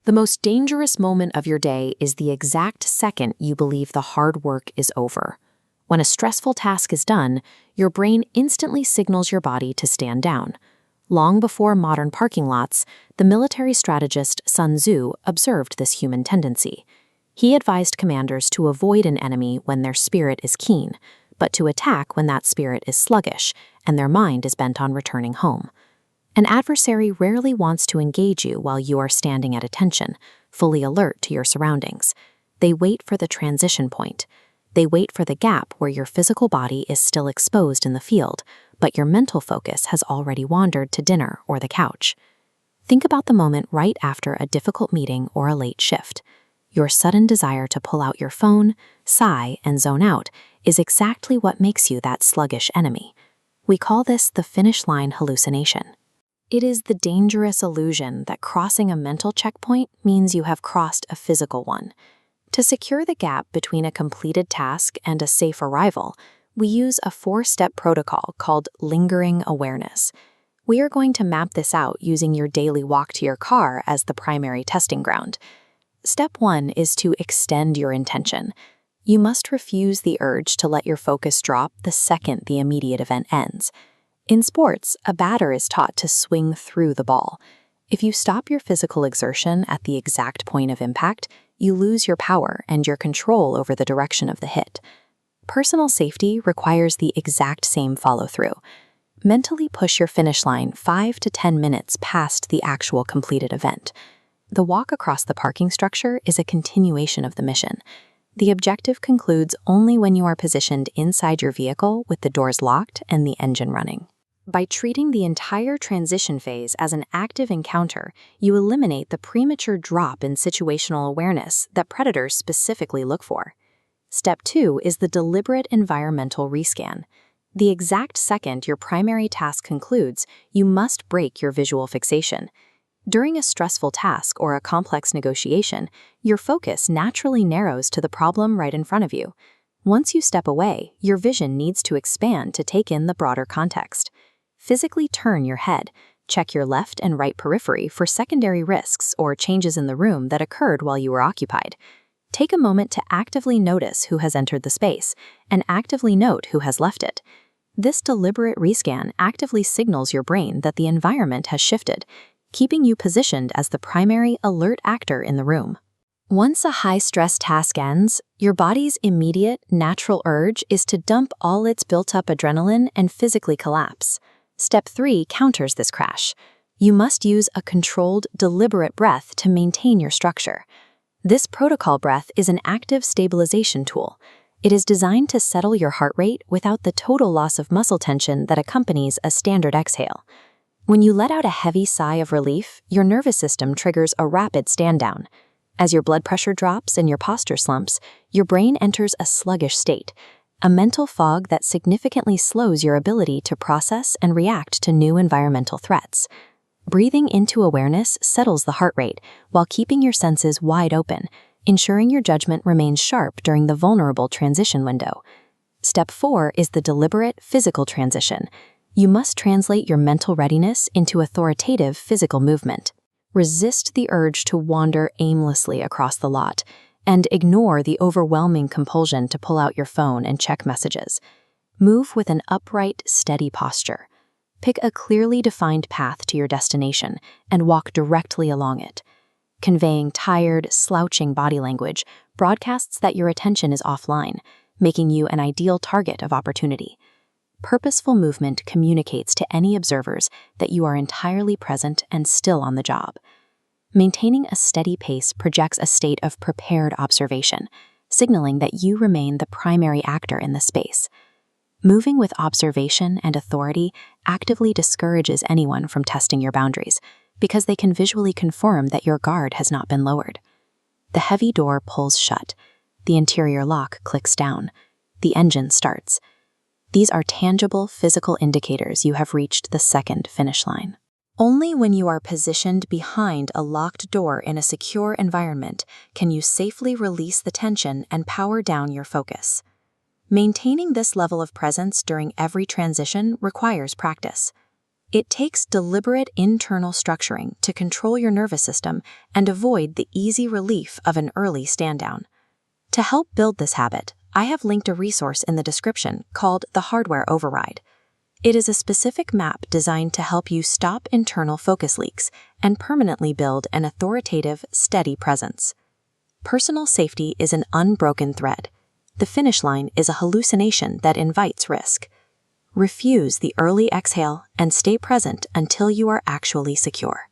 The most dangerous moment of your day is the exact second you believe the hard work is over. When a stressful task is done, your brain instantly signals your body to stand down. Long before modern parking lots, the military strategist Sun Tzu observed this human tendency. He advised commanders to avoid an enemy when their spirit is keen, but to attack when that spirit is sluggish and their mind is bent on returning home. An adversary rarely wants to engage you while you are standing at attention, fully alert to your surroundings. They wait for the transition point. They wait for the gap where your physical body is still exposed in the field, but your mental focus has already wandered to dinner or the couch. Think about the moment right after a difficult meeting or a late shift. Your sudden desire to pull out your phone, sigh, and zone out is exactly what makes you that sluggish enemy. We call this the finish line hallucination. It is the dangerous illusion that crossing a mental checkpoint means you have crossed a physical one. To secure the gap between a completed task and a safe arrival, we use a 4-step protocol called lingering awareness. We are going to map this out using your daily walk to your car as the primary testing ground. Step 1 is to extend your intention. You must refuse the urge to let your focus drop the second the immediate event ends. In sports, a batter is taught to swing through the ball. If you stop your physical exertion at the exact point of impact, you lose your power and your control over the direction of the hit. Personal safety requires the exact same follow-through. Mentally push your finish line 5 to 10 minutes past the actual completed event. The walk across the parking structure is a continuation of the mission. The objective concludes only when you are positioned inside your vehicle with the doors locked and the engine running. By treating the entire transition phase as an active encounter, you eliminate the premature drop in situational awareness that predators specifically look for. Step 2 is the deliberate environmental rescan. The exact second your primary task concludes, you must break your visual fixation. During a stressful task or a complex negotiation, your focus naturally narrows to the problem right in front of you. Once you step away, your vision needs to expand to take in the broader context. Physically turn your head. Check your left and right periphery for secondary risks or changes in the room that occurred while you were occupied. Take a moment to actively notice who has entered the space and actively note who has left it. This deliberate rescan actively signals your brain that the environment has shifted, keeping you positioned as the primary alert actor in the room. Once a high-stress task ends, your body's immediate, natural urge is to dump all its built-up adrenaline and physically collapse. Step 3 counters this crash. You must use a controlled, deliberate breath to maintain your structure. This protocol breath is an active stabilization tool. It is designed to settle your heart rate without the total loss of muscle tension that accompanies a standard exhale. When you let out a heavy sigh of relief, your nervous system triggers a rapid stand-down. As your blood pressure drops and your posture slumps, your brain enters a sluggish state, a mental fog that significantly slows your ability to process and react to new environmental threats. Breathing into awareness settles the heart rate while keeping your senses wide open, ensuring your judgment remains sharp during the vulnerable transition window. Step 4 is the deliberate physical transition. You must translate your mental readiness into authoritative physical movement. Resist the urge to wander aimlessly across the lot, and ignore the overwhelming compulsion to pull out your phone and check messages. Move with an upright, steady posture. Pick a clearly defined path to your destination and walk directly along it. Conveying tired, slouching body language broadcasts that your attention is offline, making you an ideal target of opportunity. Purposeful movement communicates to any observers that you are entirely present and still on the job. Maintaining a steady pace projects a state of prepared observation, signaling that you remain the primary actor in the space. Moving with observation and authority actively discourages anyone from testing your boundaries, because they can visually confirm that your guard has not been lowered. The heavy door pulls shut. The interior lock clicks down. The engine starts. These are tangible physical indicators you have reached the second finish line. Only when you are positioned behind a locked door in a secure environment can you safely release the tension and power down your focus. Maintaining this level of presence during every transition requires practice. It takes deliberate internal structuring to control your nervous system and avoid the easy relief of an early stand-down. To help build this habit, I have linked a resource in the description called the Hardware Override. It is a specific map designed to help you stop internal focus leaks and permanently build an authoritative, steady presence. Personal safety is an unbroken thread. The finish line is a hallucination that invites risk. Refuse the early exhale and stay present until you are actually secure.